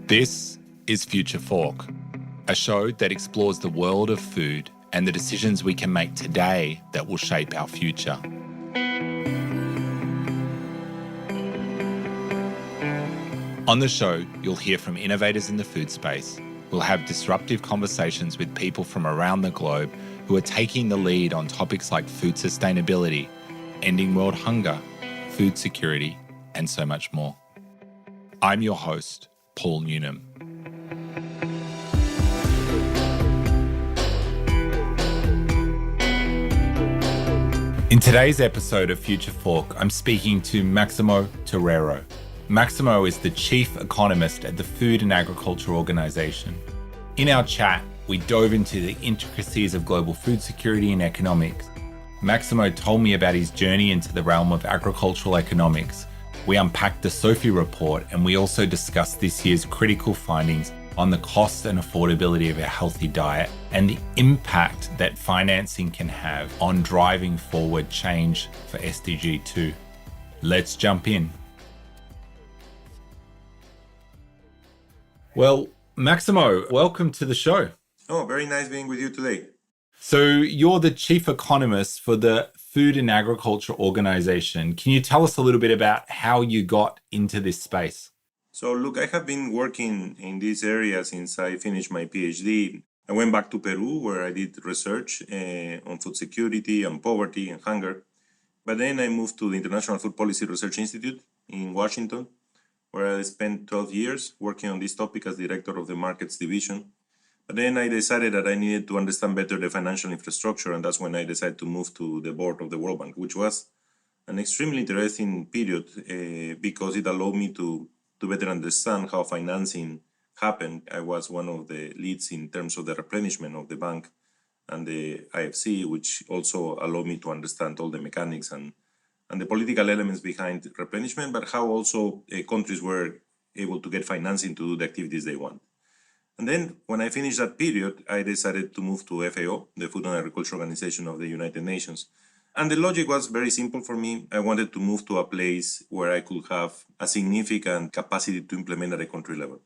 This is Future Fork, a show that explores the world of food and the decisions we can make today that will shape our future. On the show, you'll hear from innovators in the food space. We'll have disruptive conversations with people from around the globe who are taking the lead on topics like food sustainability, ending world hunger, food security, and so much more. I'm your host, Paul Newnham. In today's episode of Future Fork, I'm speaking to Maximo Torero. Maximo is the Chief Economist at the Food and Agriculture Organization. In our chat, we dove into the intricacies of global food security and economics. Maximo told me about his journey into the realm of agricultural economics. We unpacked the SOFI report, and we also discussed this year's critical findings on the cost and affordability of a healthy diet and the impact that financing can have on driving forward change for SDG 2. Let's jump in. Well, Maximo, welcome to the show. Oh, very nice being with you today. So you're the Chief Economist for the Food and Agriculture Organization. Can you tell us a little bit about how you got into this space? So look, I have been working in this area since I finished my PhD. I went back to Peru where I did research on food security and poverty and hunger. But then I moved to the International Food Policy Research Institute in Washington, where I spent 12 years working on this topic as director of the markets division. But then I decided that I needed to understand better the financial infrastructure, and that's when I decided to move to the board of the World Bank, which was an extremely interesting period because it allowed me to better understand how financing happened. I was one of the leads in terms of the replenishment of the bank and the IFC, which also allowed me to understand all the mechanics and the political elements behind replenishment, but how also countries were able to get financing to do the activities they want. And then when I finished that period, I decided to move to FAO, the Food and Agriculture Organization of the United Nations. And the logic was very simple for me. I wanted to move to a place where I could have a significant capacity to implement at a country level.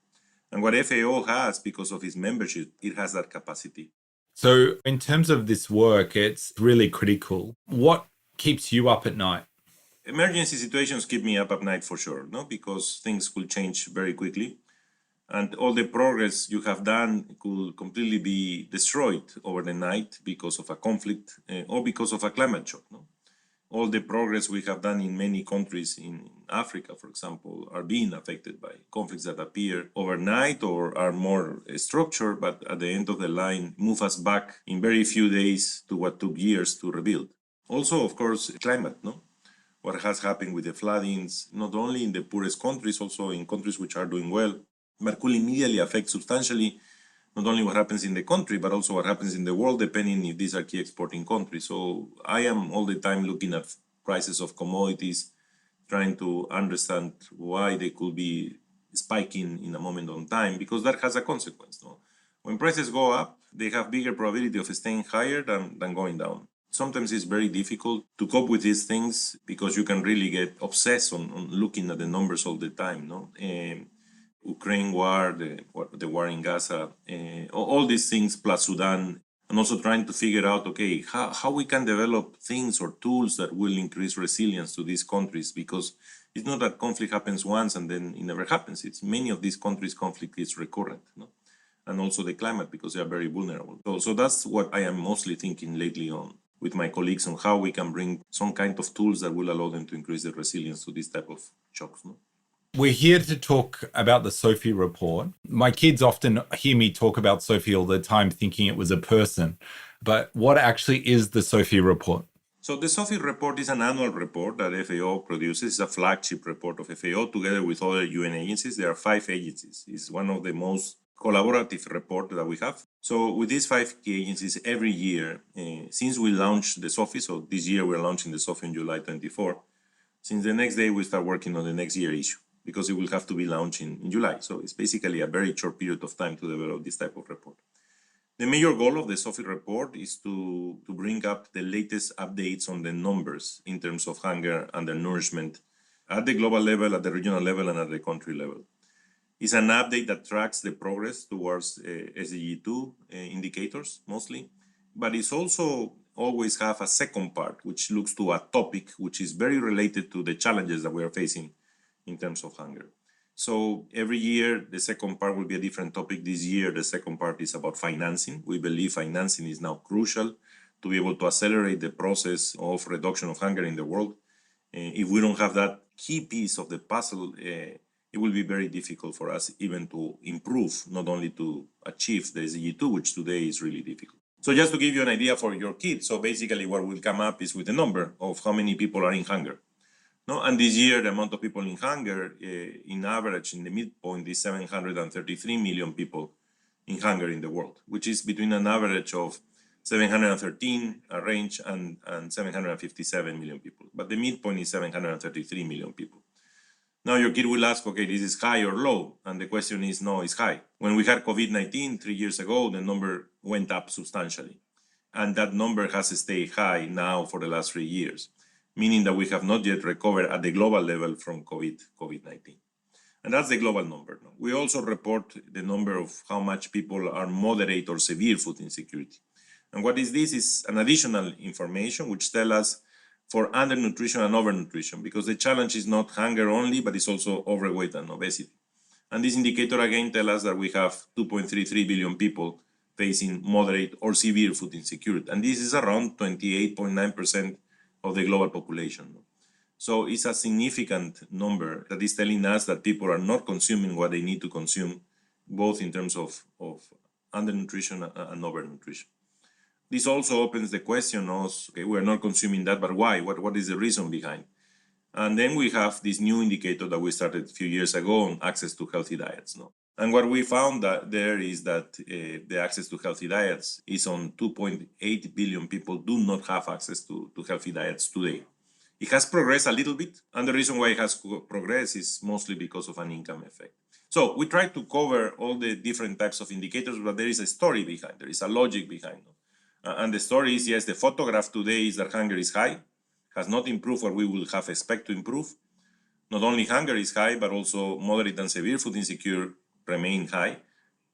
And what FAO has, because of its membership, it has that capacity. So in terms of this work, it's really critical. What keeps you up at night? Emergency situations keep me up at night for sure, no? Because things could change very quickly. And all the progress you have done could completely be destroyed over the night because of a conflict or because of a climate shock. No? All the progress we have done in many countries in Africa, for example, are being affected by conflicts that appear overnight or are more structured, but at the end of the line, move us back in very few days to what took years to rebuild. Also, of course, climate, no? What has happened with the floodings, not only in the poorest countries, also in countries which are doing well, but could immediately affect substantially not only what happens in the country, but also what happens in the world, depending if these are key exporting countries. So I am all the time looking at prices of commodities, trying to understand why they could be spiking in a moment on time, because that has a consequence. No? When prices go up, they have bigger probability of staying higher than going down. Sometimes it's very difficult to cope with these things because you can really get obsessed on looking at the numbers all the time. No. Ukraine war, the war in Gaza, all these things plus Sudan, and also trying to figure out, okay, how we can develop things or tools that will increase resilience to these countries, because it's not that conflict happens once and then it never happens. It's many of these countries' conflict is recurrent, no? And also the climate, because they are very vulnerable. So that's what I am mostly thinking lately on with my colleagues on how we can bring some kind of tools that will allow them to increase the resilience to this type of shocks, no? We're here to talk about the SOFI report. My kids often hear me talk about SOFI all the time, thinking it was a person. But what actually is the SOFI report? So the SOFI report is an annual report that FAO produces. It's a flagship report of FAO together with other UN agencies. There are 5 agencies. It's one of the most collaborative reports that we have. So with these 5 key agencies every year, since we launched the SOFI, so this year we're launching the SOFI on July 24, since the next day we start working on the next year issue, because it will have to be launched in July. So it's basically a very short period of time to develop this type of report. The major goal of the SOFI report is to bring up the latest updates on the numbers in terms of hunger and undernourishment at the global level, at the regional level, and at the country level. It's an update that tracks the progress towards SDG 2 indicators mostly, but it's also always have a second part, which looks to a topic which is very related to the challenges that we are facing in terms of hunger. So every year, the second part will be a different topic. This year, the second part is about financing. We believe financing is now crucial to be able to accelerate the process of reduction of hunger in the world. If we don't have that key piece of the puzzle, it will be very difficult for us even to improve, not only to achieve the SDG 2, which today is really difficult. So just to give you an idea for your kids, so basically what will come up is with the number of how many people are in hunger. No, and this year, the amount of people in hunger, in average, in the midpoint, is 733 million people in hunger in the world, which is between an average of 713 range and 757 million people. But the midpoint is 733 million people. Now your kid will ask, okay, this is high or low? And the question is, no, it's high. When we had COVID-19 3 years ago, the number went up substantially. And that number has stayed high now for the last 3 years, meaning that we have not yet recovered at the global level from COVID-19. And that's the global number. We also report the number of how much people are moderate or severe food insecurity. And what is this is an additional information which tells us for undernutrition and overnutrition, because the challenge is not hunger only, but it's also overweight and obesity. And this indicator again tells us that we have 2.33 billion people facing moderate or severe food insecurity. And this is around 28.9% of the global population. So it's a significant number that is telling us that people are not consuming what they need to consume, both in terms of undernutrition and overnutrition. This also opens the question of, okay, we're not consuming that, but why? What is the reason behind? And then we have this new indicator that we started a few years ago on access to healthy diets. No? And what we found that there is that the access to healthy diets is on 2.8 billion people do not have access to healthy diets today. It has progressed a little bit, and the reason why it has progressed is mostly because of an income effect. So we try to cover all the different types of indicators, but there is a story behind, there is a logic behind. And the story is, yes, the photograph today is that hunger is high, has not improved what we will have expect to improve. Not only hunger is high, but also moderate and severe food insecure remain high.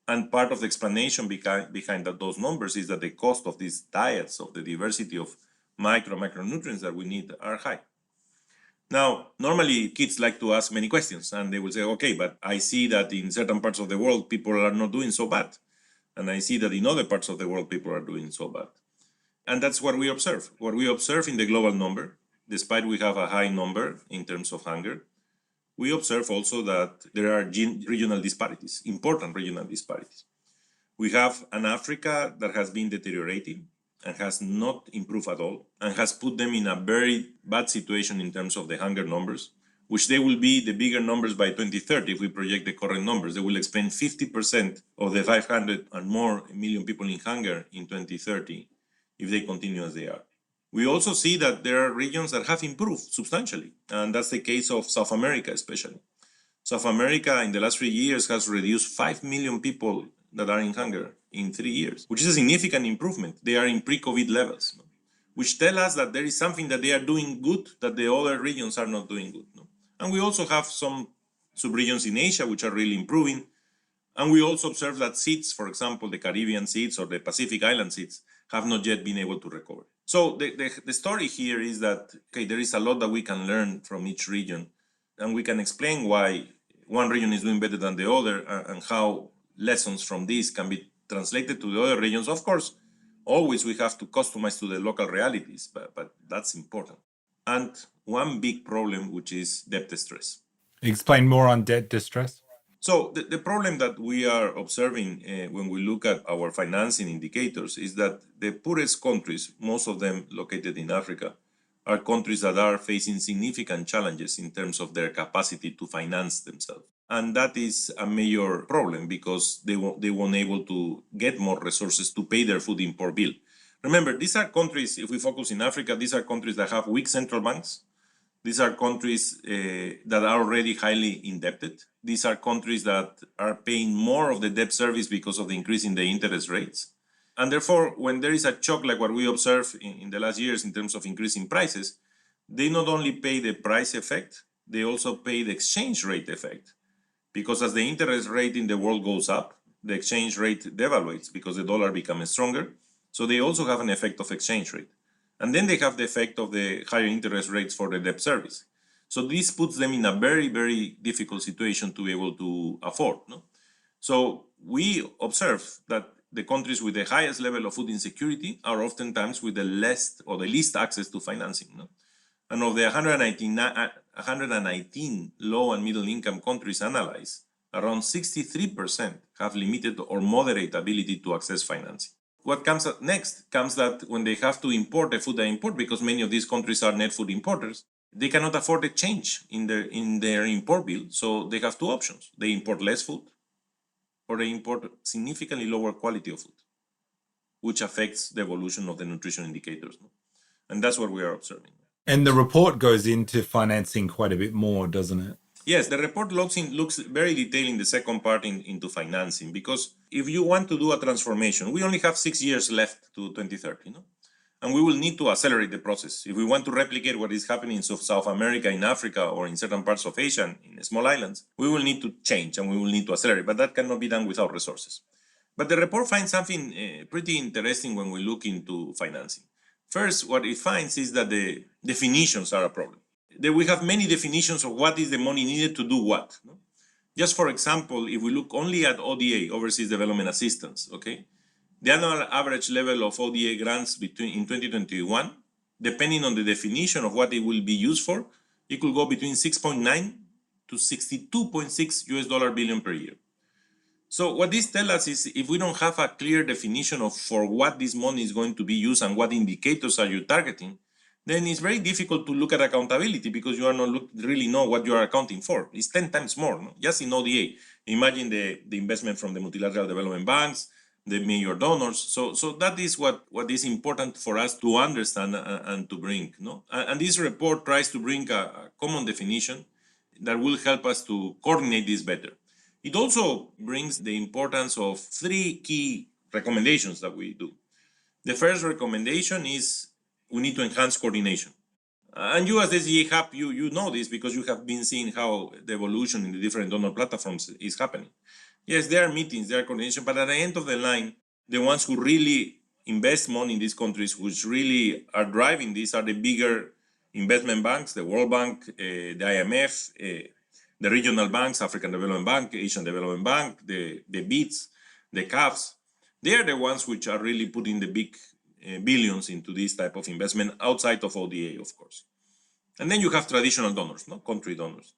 And part of the explanation behind those numbers is that the cost of these diets, of the diversity of macronutrients that we need are high. Now, normally kids like to ask many questions and they will say, okay, but I see that in certain parts of the world, people are not doing so bad. And I see that in other parts of the world, people are doing so bad. And that's what we observe. What we observe in the global number, despite we have a high number in terms of hunger, we observe also that there are regional disparities, important regional disparities. We have an Africa that has been deteriorating and has not improved at all, and has put them in a very bad situation in terms of the hunger numbers, which they will be the bigger numbers by 2030 if we project the current numbers. They will explain 50% of the 500 and more million people in hunger in 2030 if they continue as they are. We also see that there are regions that have improved substantially, and that's the case of South America especially. South America in the last 3 years has reduced 5 million people that are in hunger in 3 years, which is a significant improvement. They are in pre-COVID levels, which tell us that there is something that they are doing good that the other regions are not doing good. And we also have some sub-regions in Asia which are really improving. And we also observe that seeds, for example, the Caribbean seeds or the Pacific Island seeds, have not yet been able to recover. So the story here is that, okay, there is a lot that we can learn from each region, and we can explain why one region is doing better than the other, and how lessons from this can be translated to the other regions. Of course, always we have to customize to the local realities, but that's important. And one big problem, which is debt distress. Explain more on debt distress. So the problem that we are observing when we look at our financing indicators is that the poorest countries, most of them located in Africa, are countries that are facing significant challenges in terms of their capacity to finance themselves. And that is a major problem because they won't able to get more resources to pay their food import bill. Remember, these are countries, if we focus in Africa, these are countries that have weak central banks. These are countries that are already highly indebted. These are countries that are paying more of the debt service because of the increase in the interest rates. And therefore, when there is a shock like what we observed in the last years in terms of increasing prices, they not only pay the price effect, they also pay the exchange rate effect. because as the interest rate in the world goes up, the exchange rate devaluates because the dollar becomes stronger. So they also have an effect of exchange rate. And then they have the effect of the higher interest rates for the debt service. So this puts them in a very, very difficult situation to be able to afford. No? So we observe that the countries with the highest level of food insecurity are oftentimes with the least access to financing. No? And of the 119 low and middle income countries analyzed, around 63% have limited or moderate ability to access financing. What comes next comes that when they have to import the food they import, because many of these countries are net food importers, they cannot afford the change in their import bill. So they have two options. They import less food, or they import significantly lower quality of food, which affects the evolution of the nutrition indicators. No? And that's what we are observing. And the report goes into financing quite a bit more, doesn't it? Yes, the report looks very detailed in the second part into financing, because if you want to do a transformation, we only have 6 years left to 2030, no? And we will need to accelerate the process. If we want to replicate what is happening in South America, in Africa, or in certain parts of Asia, in small islands, we will need to change and we will need to accelerate, but that cannot be done without resources. But the report finds something pretty interesting when we look into financing. First, what it finds is that the definitions are a problem. We have many definitions of what is the money needed to do what. No? Just for example, if we look only at ODA, Overseas Development Assistance, okay, the annual average level of ODA grants in 2021, depending on the definition of what it will be used for, it could go between 6.9 to 62.6 US dollar billion per year. So what this tells us is, if we don't have a clear definition of for what this money is going to be used and what indicators are you targeting, then it's very difficult to look at accountability, because you are not really know what you are accounting for. It's 10 times more, no? Just in ODA. Imagine the investment from the multilateral development banks, the major donors. So that is what is important for us to understand and to bring. No? And this report tries to bring a common definition that will help us to coordinate this better. It also brings the importance of 3 key recommendations that we do. The first recommendation is we need to enhance coordination. And you as the SDA Hub, you know this because you have been seeing how the evolution in the different donor platforms is happening. Yes, there are meetings, there are coordination, but at the end of the line, the ones who really invest money in these countries, which really are driving this, are the bigger investment banks, the World Bank, the IMF, the regional banks, African Development Bank, Asian Development Bank, the BIDs, the CAFs. They are the ones which are really putting the big billions into this type of investment outside of ODA, of course. And then you have traditional donors, no, country donors.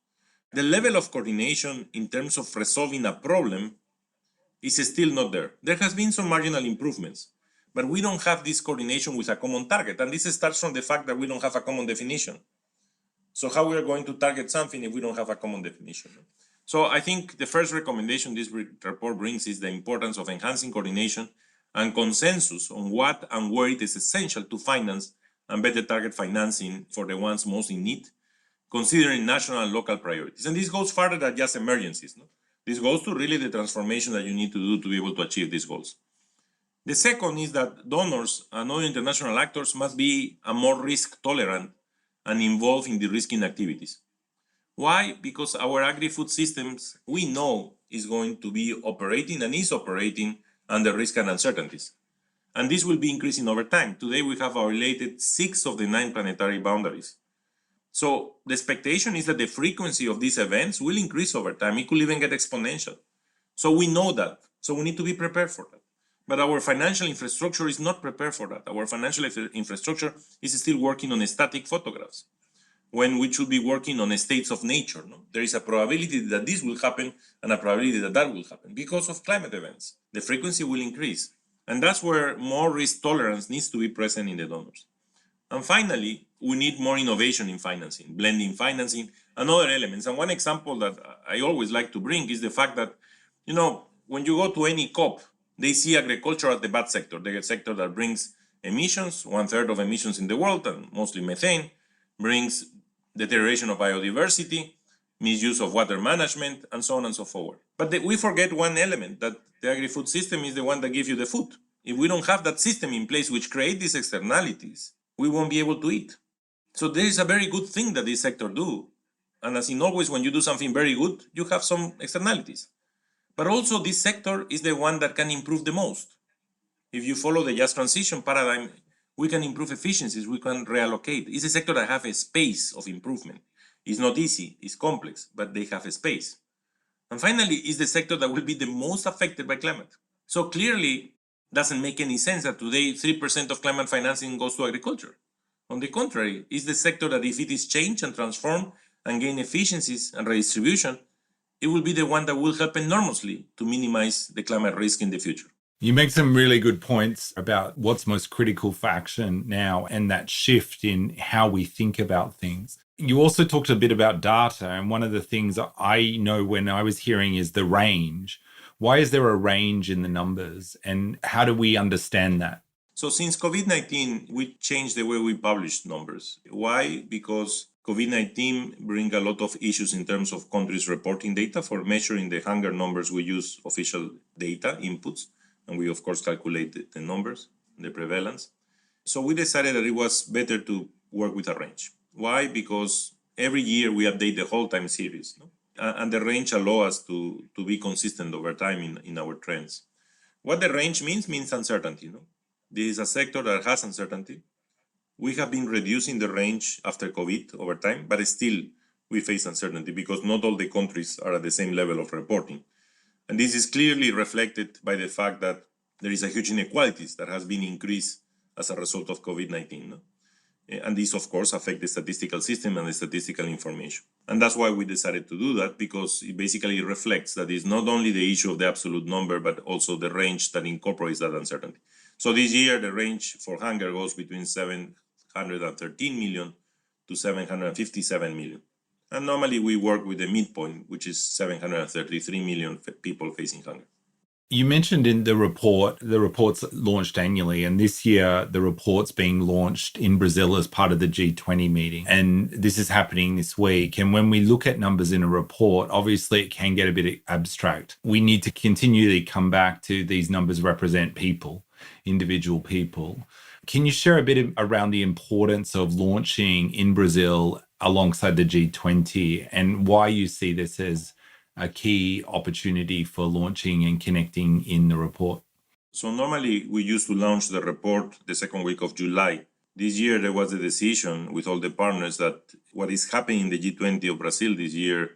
The level of coordination in terms of resolving a problem is still not there. There has been some marginal improvements, but we don't have this coordination with a common target. And this starts from the fact that we don't have a common definition. So how we are going to target something if we don't have a common definition? So I think the first recommendation this report brings is the importance of enhancing coordination and consensus on what and where it is essential to finance and better target financing for the ones most in need, considering national and local priorities. And this goes further than just emergencies. No? This goes to really the transformation that you need to do to be able to achieve these goals. The second is that donors and other international actors must be more risk tolerant and involved in de-risking activities. Why? Because our agri-food systems, we know, is going to be operating and is operating under risk and uncertainties. And this will be increasing over time. Today we have violated 6 of the 9 planetary boundaries. So the expectation is that the frequency of these events will increase over time. It could even get exponential. So we know that. So we need to be prepared for that. But our financial infrastructure is not prepared for that. Our financial infrastructure is still working on static photographs, when we should be working on states of nature. No? There is a probability that this will happen and a probability that that will happen because of climate events. The frequency will increase. And that's where more risk tolerance needs to be present in the donors. And finally, we need more innovation in financing, blending financing and other elements. And one example that I always like to bring is the fact that, you know, when you go to any COP, they see agriculture as the bad sector, the sector that brings emissions, 1/3 of emissions in the world, and mostly methane, brings deterioration of biodiversity, misuse of water management, and so on and so forth. But we forget one element, that the agri-food system is the one that gives you the food. If we don't have that system in place which create these externalities, we won't be able to eat. So there is a very good thing that this sector do, And as in always, when you do something very good, you have some externalities. But also this sector is the one that can improve the most. If you follow the just transition paradigm, we can improve efficiencies, we can reallocate. It's a sector that have a space of improvement. It's not easy, it's complex, but they have a space. And finally, it's the sector that will be the most affected by climate. So clearly, doesn't make any sense that today 3% of climate financing goes to agriculture. On the contrary, it's the sector that if it is changed and transformed and gain efficiencies and redistribution, it will be the one that will help enormously to minimize the climate risk in the future. You make some really good points about what's most critical for action now and that shift in how we think about things. You also talked a bit about data, and one of the things I know when I was hearing is the range. Why is there a range in the numbers, and how do we understand that? So since COVID-19, we changed the way we publish numbers. Why? Because COVID-19 bring a lot of issues in terms of countries reporting data. For measuring the hunger numbers, we use official data inputs, and we of course calculate the numbers, the prevalence. So we decided that it was better to work with a range. Why? Because every year we update the whole time series, no? And the range allows us to be consistent over time in our trends. What the range means uncertainty. No? This is a sector that has uncertainty. We have been reducing the range after COVID over time, but still we face uncertainty because not all the countries are at the same level of reporting. And this is clearly reflected by the fact that there is a huge inequalities that has been increased as a result of COVID-19. No? And this, of course, affects the statistical system and the statistical information. And that's why we decided to do that, because it basically reflects that it's not only the issue of the absolute number, but also the range that incorporates that uncertainty. So this year, the range for hunger goes between 713 million to 757 million. And normally we work with the midpoint, which is 733 million people facing hunger. You mentioned in the report's launched annually, and this year the report's being launched in Brazil as part of the G20 meeting. And this is happening this week. And when we look at numbers in a report, obviously it can get a bit abstract. We need to continually come back to these numbers represent people, individual people. Can you share a bit around the importance of launching in Brazil alongside the G20 and why you see this as a key opportunity for launching and connecting in the report? So normally we used to launch the report the second week of July. This year there was a decision with all the partners that what is happening in the G20 of Brazil this year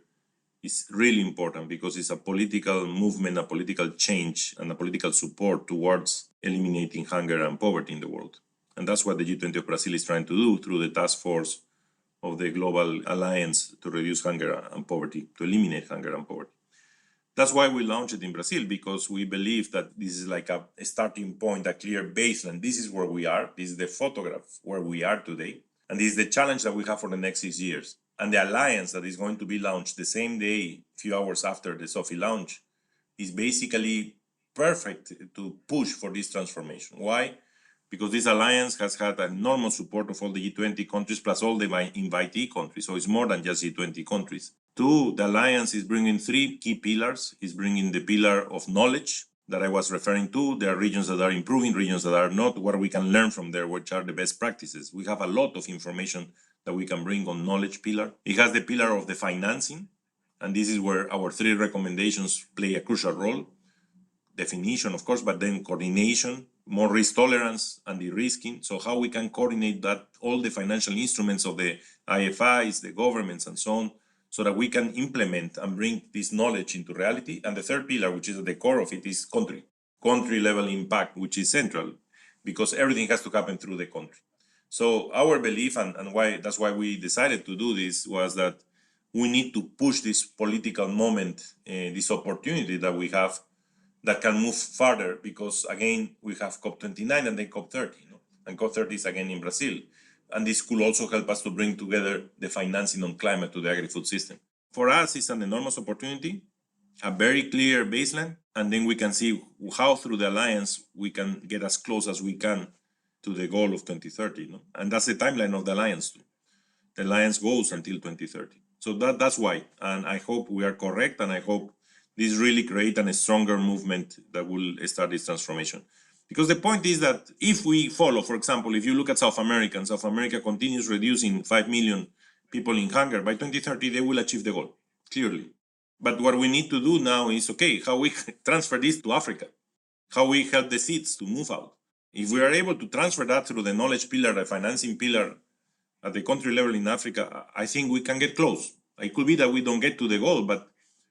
is really important because it's a political movement, a political change, and a political support towards eliminating hunger and poverty in the world. And that's what the G20 of Brazil is trying to do through the task force of the Global Alliance to Reduce Hunger and Poverty, to eliminate hunger and poverty. That's why we launched it in Brazil, because we believe that this is like a starting point, a clear baseline. This is where we are. This is the photograph where we are today. And this is the challenge that we have for the next 6 years. And the alliance that is going to be launched the same day, a few hours after the SOFI launch, is basically perfect to push for this transformation. Why? Because this alliance has had enormous support of all the G20 countries plus all the invitee countries. So it's more than just G20 countries. Two, the alliance is bringing 3 key pillars. It's bringing the pillar of knowledge that I was referring to. There are regions that are improving, regions that are not, what we can learn from there, which are the best practices. We have a lot of information that we can bring on knowledge pillar. It has the pillar of the financing. And this is where our 3 recommendations play a crucial role. Definition, of course, but then coordination, more risk tolerance and de-risking. So how we can coordinate that, all the financial instruments of the IFIs, the governments and so on, so that we can implement and bring this knowledge into reality. And the third pillar, which is at the core of it, is country level impact, which is central, because everything has to happen through the country. So our belief, and why that's why we decided to do this, was that we need to push this political moment, this opportunity that we have, that can move further, because again, we have COP29 and then COP30, and COP30 is again in Brazil. And this could also help us to bring together the financing on climate to the agri-food system. For us, it's an enormous opportunity, a very clear baseline, and then we can see how through the alliance we can get as close as we can to the goal of 2030. And that's the timeline of the alliance too. The alliance goes until 2030. So that's why, and I hope we are correct, and I hope this really create a stronger movement that will start this transformation. Because the point is that if we follow, for example, if you look at South America, and South America continues reducing 5 million people in hunger, by 2030, they will achieve the goal, clearly. But what we need to do now is, okay, how we transfer this to Africa, how we help the seeds to move out. If we are able to transfer that through the knowledge pillar, the financing pillar at the country level in Africa, I think we can get close. It could be that we don't get to the goal, but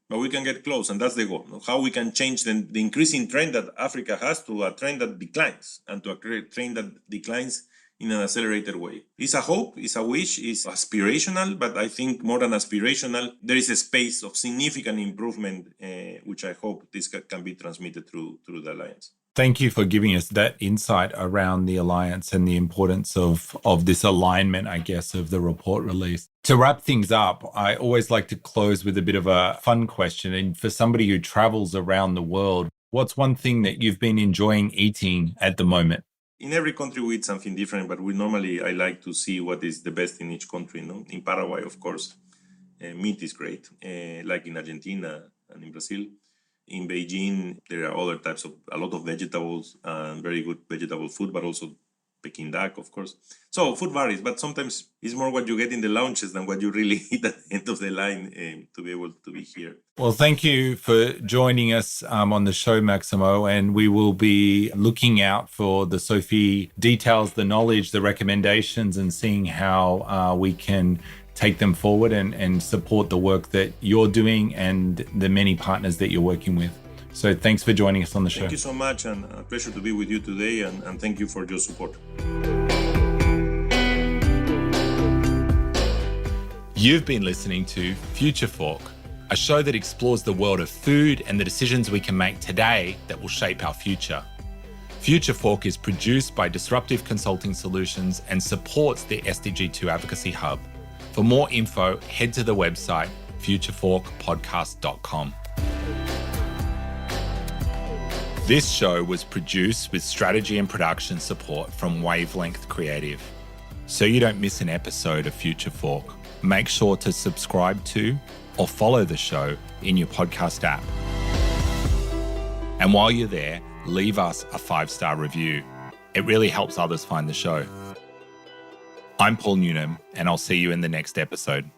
we can get close, and that's the goal. How we can change the increasing trend that Africa has to a trend that declines, and to a trend that declines in an accelerated way. It's a hope, it's a wish, it's aspirational, but I think more than aspirational, there is a space of significant improvement, which I hope this can be transmitted through the Alliance. Thank you for giving us that insight around the Alliance and the importance of this alignment, I guess, of the report release. To wrap things up, I always like to close with a bit of a fun question. And for somebody who travels around the world, what's one thing that you've been enjoying eating at the moment? In every country, we eat something different, but I like to see what is the best in each country. In Paraguay, of course, meat is great, like in Argentina and in Brazil. In Beijing, there are other types of, a lot of vegetables and very good vegetable food, but also Peking duck, of course. So food varies, but sometimes it's more what you get in the lounges than what you really eat at the end of the line to be able to be here. Well, thank you for joining us on the show, Maximo, and we will be looking out for the SOFI details, the knowledge, the recommendations, and seeing how we can take them forward and support the work that you're doing and the many partners that you're working with. So thanks for joining us on the show. Thank you so much, and a pleasure to be with you today, and thank you for your support. You've been listening to Future Fork, a show that explores the world of food and the decisions we can make today that will shape our future. Future Fork is produced by Disruptive Consulting Solutions and supports the SDG2 Advocacy Hub. For more info, head to the website futureforkpodcast.com. This show was produced with strategy and production support from Wavelength Creative. So you don't miss an episode of Future Fork, make sure to subscribe to or follow the show in your podcast app. And while you're there, leave us a 5-star review. It really helps others find the show. I'm Paul Newnham, and I'll see you in the next episode.